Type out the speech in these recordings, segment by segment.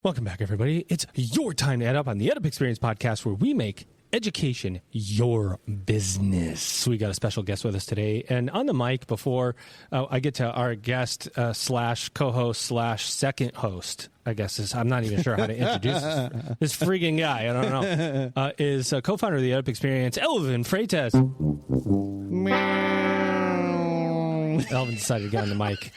Welcome back, everybody. It's your time to EdUp on the EdUp Experience podcast, where we make education your business. We got a special guest with us today. And on the mic, before I get to our guest slash co-host slash second host, I guess I'm not even sure how to introduce this freaking guy. I don't know. Is co-founder of the EdUp Experience, Elvin Freitas. Elvin decided to get on the mic.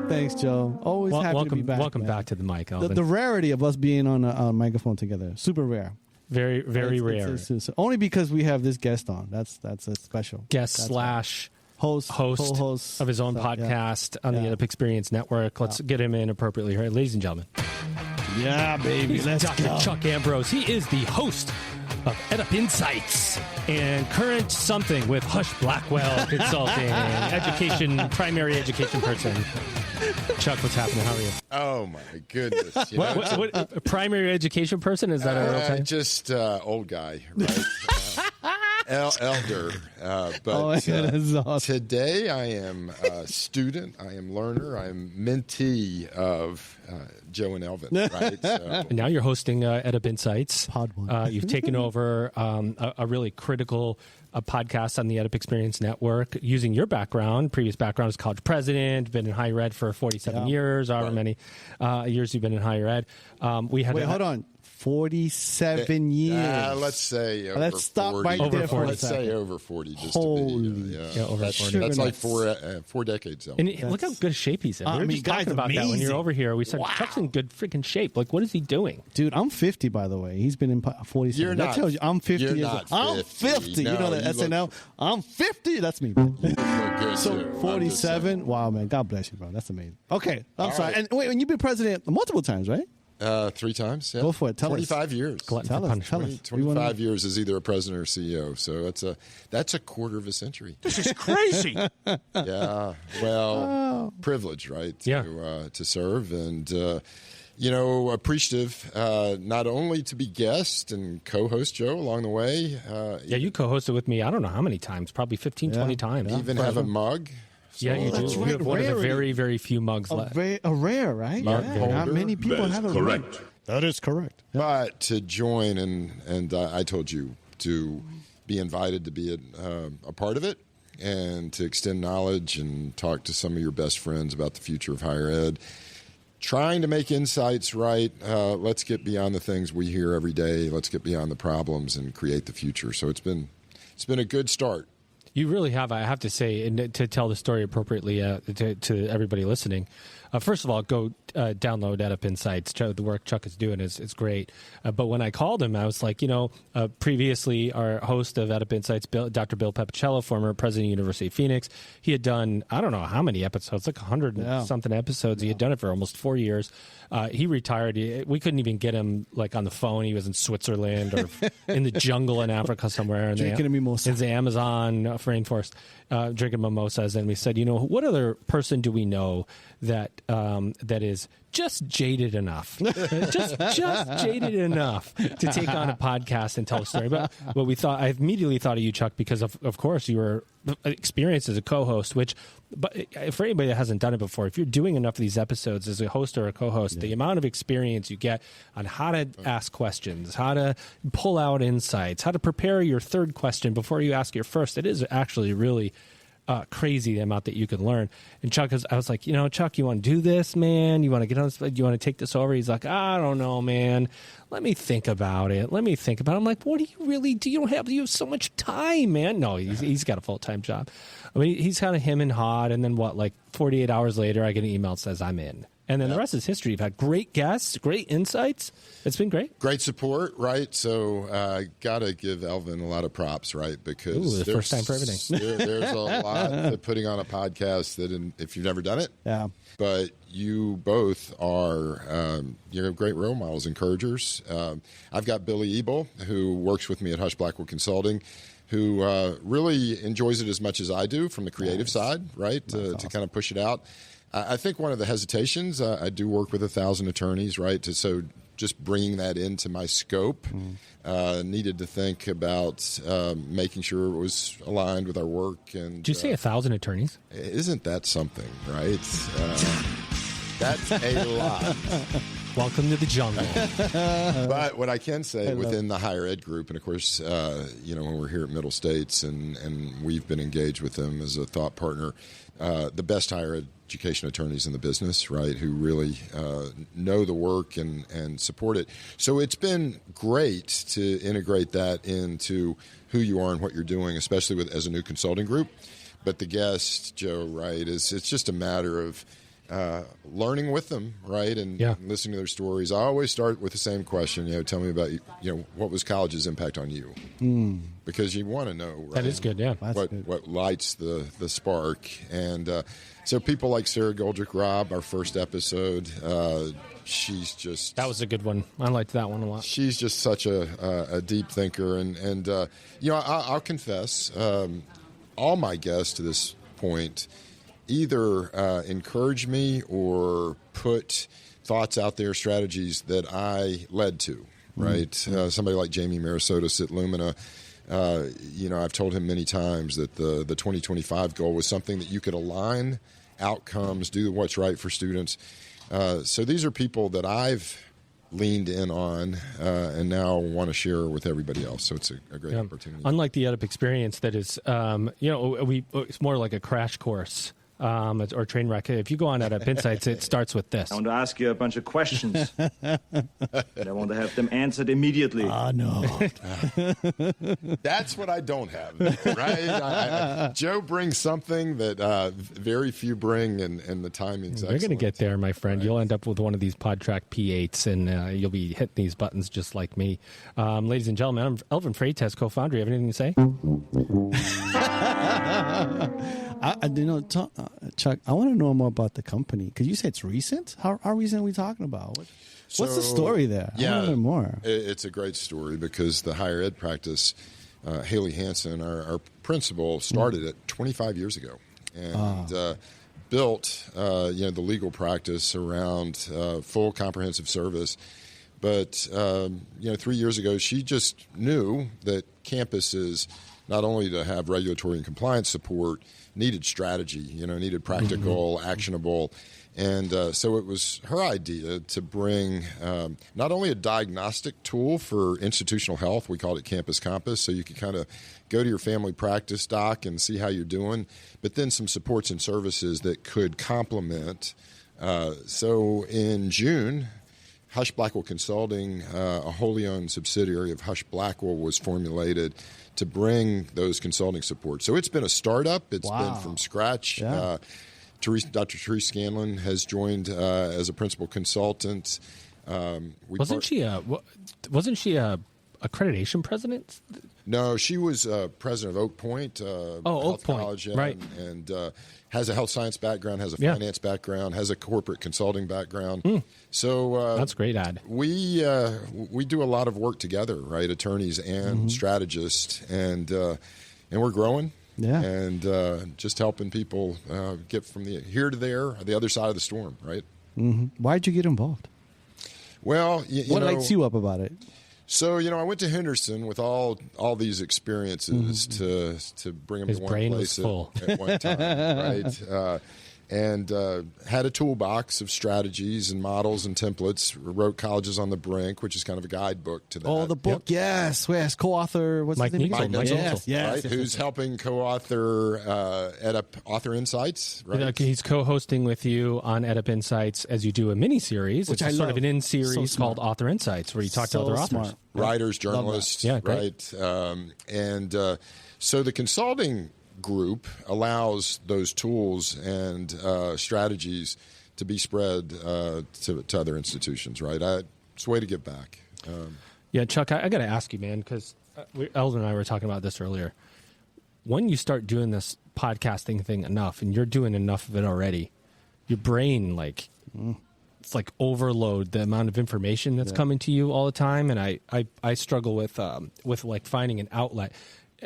Thanks, Joe. Always happy to be back. Welcome back to the mic, Elvin. The rarity of us being on a microphone together, super rare. Very rare. It's only because we have this guest on. That's a special guest slash host of his own podcast on the EdUp Experience Network. Let's get him in appropriately here, ladies and gentlemen. Yeah, baby. Let's Dr. go. Chuck Ambrose. He is the host of EdUp Insights and current something with Husch Blackwell Consulting, primary education person. Chuck, what's happening? How are you? Oh my goodness! What primary education person, is that a real thing? Just old guy, right? Elder. But that's awesome. Today I am a student. I am learner. I am mentee of Joe and Elvin. Right. So. And now you're hosting EdUp Insights. Pod one. You've taken over a really critical podcast on the EdUp Experience Network using your background. Previous background as college president, been in higher ed for 47 years, however many years you've been in higher ed. Hold on. 47 years. Let's say over Let's stop 40. right there for a Let's second. say over 40. Just Holy. to be, over 40. That's like four decades. And look how good shape he's in. We were just talking about that when you were over here. We said, Chuck's in good freaking shape. Like, what is he doing? Dude, I'm 50, by the way. He's been in 47. You're that not, tells you I'm 50 you're years not old. I'm 50. No, you know that SNL? I'm 50. That's me. You look good So too. 47. Wow, man. God bless you, bro. That's amazing. Okay. I'm sorry. Right. And wait, and you've been president multiple times, right? 3 times. Yeah. Go for it. Tell 25 years. Glutton Tell for us. punishment. 25 years as either a president or CEO. So that's a quarter of a century. This is crazy. Yeah. Well, privilege, right? To serve and, appreciative not only to be guest and co-host Joe along the way. You co-hosted with me, I don't know how many times, probably 15, 20 times. Even have a mug. Yeah, you do. That's You right. have one of the very, very few mugs left. A rare, right? Mug Yeah. Not holder. many people have a correct. That is correct. But to join, and I told you to be invited to be a part of it and to extend knowledge and talk to some of your best friends about the future of higher ed. Trying to make insights right. Let's get beyond the things we hear every day. Let's get beyond the problems and create the future. So it's been a good start. You really have, I have to say, and to tell the story appropriately to everybody listening. First of all, go download EdUp Insights. The work Chuck is doing is great. But when I called him, I was like, previously our host of EdUp Insights, Dr. Bill Pepicello, former president of University of Phoenix, he had done, I don't know how many episodes, like 100 and something episodes. He had done it for almost 4 years. He retired. We couldn't even get him like on the phone. He was in Switzerland or in the jungle in Africa somewhere. Drinking a mimosa. In the Amazon rainforest, drinking mimosas. And we said, what other person do we know that is just jaded enough, just jaded enough to take on a podcast and tell a story. But I immediately thought of you, Chuck, because of course you were experienced as a co-host, but for anybody that hasn't done it before, if you're doing enough of these episodes as a host or a co-host, the amount of experience you get on how to ask questions, how to pull out insights, how to prepare your third question before you ask your first, it is actually really crazy the amount that you can learn. And Chuck, I was like, Chuck, you want to do this, man? You want to get on this? You want to take this over? He's like, I don't know, man. Let me think about it. I'm like, what do you really do? You have so much time, man. No, he's got a full-time job. I mean, he's kind of him and hawed. And then 48 hours later, I get an email that says I'm in. And then the rest is history. You've had great guests, great insights. It's been great. Great support, right? So got to give Elvin a lot of props, right? Because the first time for everything. There's a lot to putting on a podcast that, if you've never done it, but you both are you're great role models, encouragers. I've got Billy Ebel, who works with me at Husch Blackwell Consulting, who really enjoys it as much as I do from the creative side, right? To kind of push it out. I think one of the hesitations, I do work with 1,000 attorneys, right? So just bringing that into my scope, needed to think about making sure it was aligned with our work. And did you say 1,000 attorneys? Isn't that something, right? That's a lot. Welcome to the jungle. But what I can say within the higher ed group, and of course, when we're here at Middle States and we've been engaged with them as a thought partner, the best higher education attorneys in the business, right, who really know the work and support it. So it's been great to integrate that into who you are and what you're doing, especially as a new consulting group. But the guest, Joe, right, it's just a matter of learning with them, right, and listening to their stories. I always start with the same question. Tell me about what was college's impact on you, because you want to know. Right? That is good, yeah. What lights the spark, and so people like Sarah Goldrick-Robb, our first episode. She's just that was a good one. I liked that one a lot. She's just such a deep thinker, and I'll confess, all my guests to this point either encourage me or put thoughts out there, strategies that I led to, right? Somebody like Jamie Marasotis at Lumina, I've told him many times that the 2025 goal was something that you could align outcomes, do what's right for students. So these are people that I've leaned in on and now want to share with everybody else. So it's a great opportunity. Unlike the EdUp experience that is, it's more like a crash course. Or train wreck. If you go on EdUp Insights, it starts with this. I want to ask you a bunch of questions. And I want to have them answered immediately. No. That's what I don't have, right? Joe brings something that very few bring, and the timing's excellent. You're going to get there, my friend. Right. You'll end up with one of these PodTrack P8s, and you'll be hitting these buttons just like me. Ladies and gentlemen, I'm Elvin Freitas, co-founder. You have anything to say? Chuck, I want to know more about the company because you said it's recent. How recent are we talking about? What's the story there? I want to learn more. It's a great story because the higher ed practice, Haley Hansen, our principal, started it 25 years ago and built the legal practice around full comprehensive service. But 3 years ago, she just knew that campuses, not only to have regulatory and compliance support, needed strategy, needed practical, actionable. And so it was her idea to bring not only a diagnostic tool for institutional health, we called it Campus Compass, so you could kind of go to your family practice doc and see how you're doing, but then some supports and services that could complement. So in June, Husch Blackwell Consulting, a wholly owned subsidiary of Husch Blackwell, was formulated to bring those consulting support. So it's been a startup. It's been from scratch. Yeah. Dr. Therese Scanlon has joined as a principal consultant. Wasn't she a accreditation president? No, she was president of Oak Point Health College, right? And has a health science background, has a finance background, has a corporate consulting background. So that's great, Ad. We do a lot of work together, right? Attorneys and strategists, and we're growing. Yeah, and just helping people get from here to there, the other side of the storm, right? Why'd you get involved? Well, what lights you up about it? So, I went to Henderson with all these experiences to bring them His to one brain place was full. at one time, right? And had a toolbox of strategies and models and templates. Wrote Colleges on the Brink, which is kind of a guidebook to that. Oh, the book, yes. Co-author, what's Mike his name? Mike Nitzel, yes. Who's helping co-author EdUp Author Insights, right? He's co-hosting with you on EdUp Insights as you do a mini-series. Which it's I sort love. of an in-series So called Author Insights, where you talk to other authors. Smart. Writers, journalists, right? So the consulting group allows those tools and strategies to be spread to other institutions, right? It's a way to give back. Yeah, Chuck, I got to ask you, man, because Eldon and I were talking about this earlier. When you start doing this podcasting thing enough, and you're doing enough of it already, your brain, it's like overload the amount of information that's coming to you all the time. And I struggle with like finding an outlet.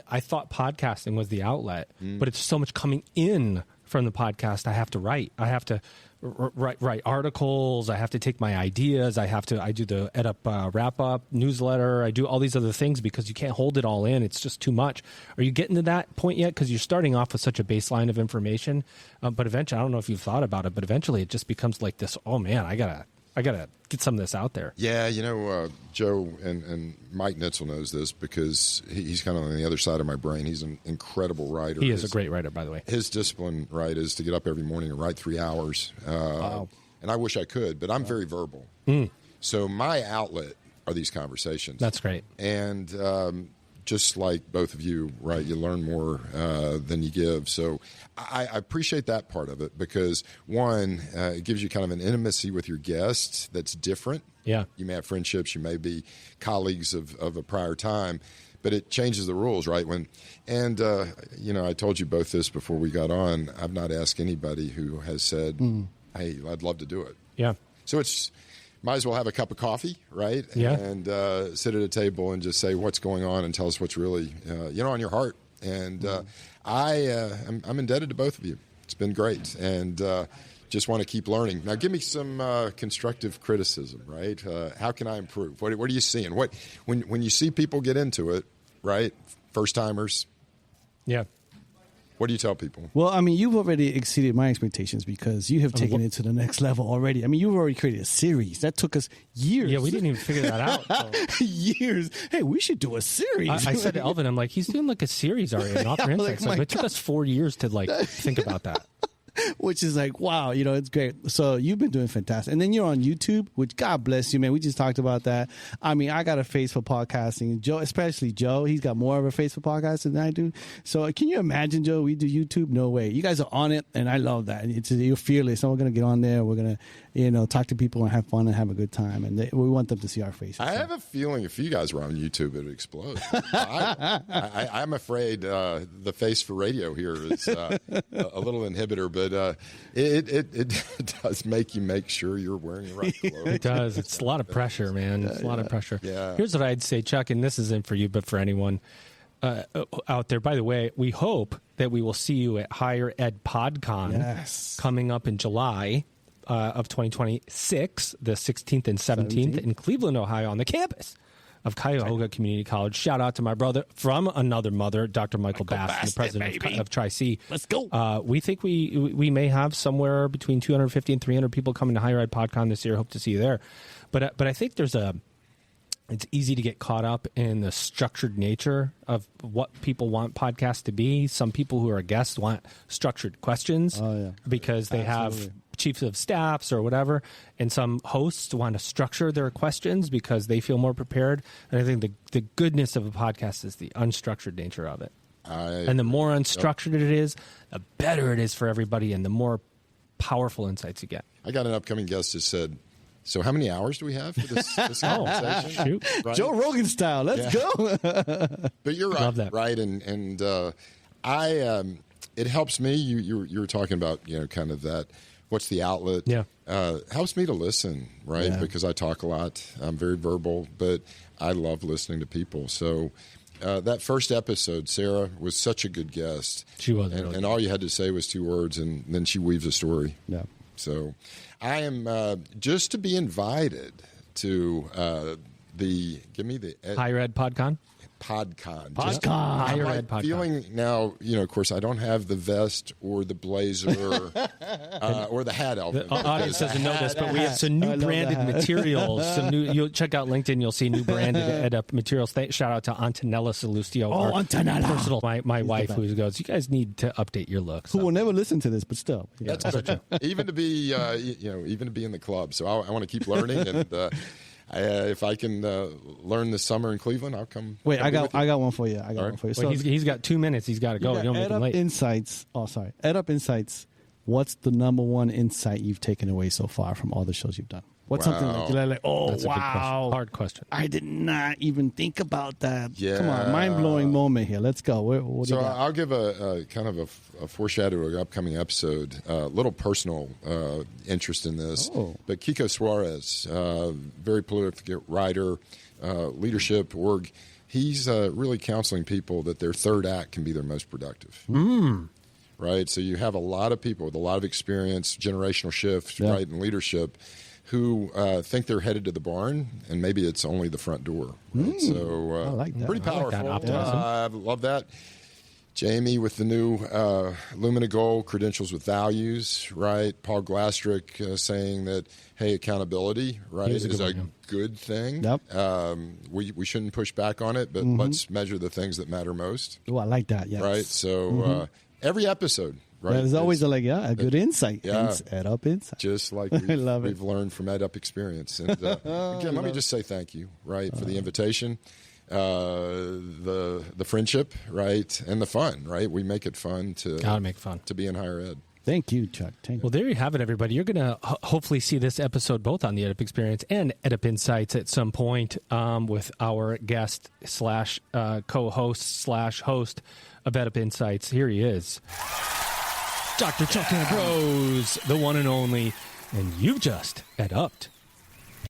I thought podcasting was the outlet, but it's so much coming in from the podcast, I have to write. I have to write articles. I have to take my ideas. I do the EdUp wrap-up newsletter. I do all these other things because you can't hold it all in. It's just too much. Are you getting to that point yet? Because you're starting off with such a baseline of information. But eventually, I don't know if you've thought about it, but eventually it just becomes like this, oh, man, I gotta get some of this out there. Yeah, Joe and Mike Nitzel knows this because he's kind of on the other side of my brain. He's an incredible writer. He is a great writer, by the way. His discipline, right, is to get up every morning and write 3 hours. Wow. And I wish I could, but I'm very verbal. So my outlet are these conversations. That's great. And just like both of you, right, you learn more than you give. So I appreciate that part of it because, one, it gives you kind of an intimacy with your guests that's different. Yeah. You may have friendships. You may be colleagues of a prior time. But it changes the rules, right? I told you both this before we got on. I've not asked anybody who has said, hey, I'd love to do it. Yeah. So might as well have a cup of coffee, right? Yeah. And sit at a table and just say what's going on and tell us what's really, on your heart. And I'm indebted to both of you. It's been great. And just want to keep learning. Now, give me some constructive criticism, right? How can I improve? What are you seeing? When you see people get into it, right? First-timers. Yeah. What do you tell people? Well, I mean, you've already exceeded my expectations because you have taken it to the next level already. I mean, you've already created a series. That took us years. Yeah, we didn't even figure that out. So. Years. Hey, we should do a series. I said to Elvin, I'm like, he's doing like a series already in Author Insights. It took us 4 years to think about that. Which is like, wow, it's great. So you've been doing fantastic. And then you're on YouTube, which God bless you, man. We just talked about that. I mean, I got a face for podcasting. Joe, especially Joe, he's got more of a face for podcasting than I do. So can you imagine, Joe, we do YouTube? No way. You guys are on it, and I love that. You're fearless. And we're going to get on there. We're going to, talk to people and have fun and have a good time. And we want them to see our faces. I have a feeling if you guys were on YouTube, it would explode. I'm afraid the face for radio here is a little inhibitor, but it does make sure you're wearing the right clothes. It does. It's a lot of pressure, man. It's a lot of pressure. Yeah. Here's what I'd say, Chuck, and this isn't for you, but for anyone out there. By the way, we hope that we will see you at Higher Ed PodCon coming up in July of 2026, the 16th and 17th in Cleveland, Ohio, on the campus of Cuyahoga Community College. Shout out to my brother from another mother, Dr. Michael Bass, the president of Tri-C. Let's go. We think we may have somewhere between 250 and 300 people coming to Higher Ed PodCon this year. Hope to see you there. But I think it's easy to get caught up in the structured nature of what people want podcasts to be. Some people who are guests want structured questions because they have chiefs of staffs or whatever, and some hosts want to structure their questions because they feel more prepared. And I think the goodness of a podcast is the unstructured nature of it. And the more unstructured it is, the better it is for everybody and the more powerful insights you get. I got an upcoming guest who said, so how many hours do we have for this conversation? Shoot. Right? Joe Rogan style. Let's go. But you're right. Love that. Right. And it helps me. You were talking about, kind of that, what's the outlet? Yeah. Helps me to listen, right? Yeah. Because I talk a lot. I'm very verbal, but I love listening to people. So that first episode, Sarah was such a good guest. She was. And all you had to say was 2 words, and then she weaves a story. Yeah. So I am just to be invited to give me the Higher Ed PodCon? PodCon. Higher Ed PodCon. Feeling now, of course, I don't have the vest or the blazer or the hat. The audience doesn't know this, but we have some new branded materials. You'll check out LinkedIn. You'll see new branded EdUp materials. Shout out to Antonella Salustio. Antonella. Personal, my wife, who goes, you guys need to update your looks. Who will never listen to this, but still. Yeah. That's true. Even to be, even to be in the club. So I want to keep learning and. If I can learn this summer in Cleveland, I'll come. Wait, I got one for you. One for you. So he's got 2 minutes. He's got to go. Don't make him late. EdUp Insights. What's the number one insight you've taken away so far from all the shows you've done? What's something like you're like, That's a good question. Hard question. I did not even think about that. Yeah. Come on, mind-blowing moment here. Let's go. What do you got? I'll give a kind of a foreshadow of an upcoming episode. A little personal interest in this. But Kiko Suarez, very prolific writer, leadership org. He's really counseling people that their third act can be their most productive. right? So you have a lot of people with a lot of experience, generational shift, right, and leadership, who think they're headed to the barn, and maybe it's only the front door. Right? So I like that. pretty powerful. I like that optimism. I love that. Jamie with the new Lumina Gold, Credentials with Values, right? Paul Glastrick saying that, hey, accountability, right, is a good thing. Yep. We shouldn't push back on it, but let's measure the things that matter most. Oh, I like that, yes. Right? So every episode, right? There's always a good insight. Yeah. EdUp Insights. Just like we've learned from EdUp experience. And again, let me just say thank you, right, for the invitation. The friendship, right, and the fun, right? We make it fun to be in higher ed. Thank you, Chuck. Well, there you have it, everybody. You're going to hopefully see this episode both on the EdUp Experience and EdUp Insights at some point with our guest / co-host / host of EdUp Insights. Here he is, Dr. Chuck Ambrose, the one and only, and you've just EdUp'd.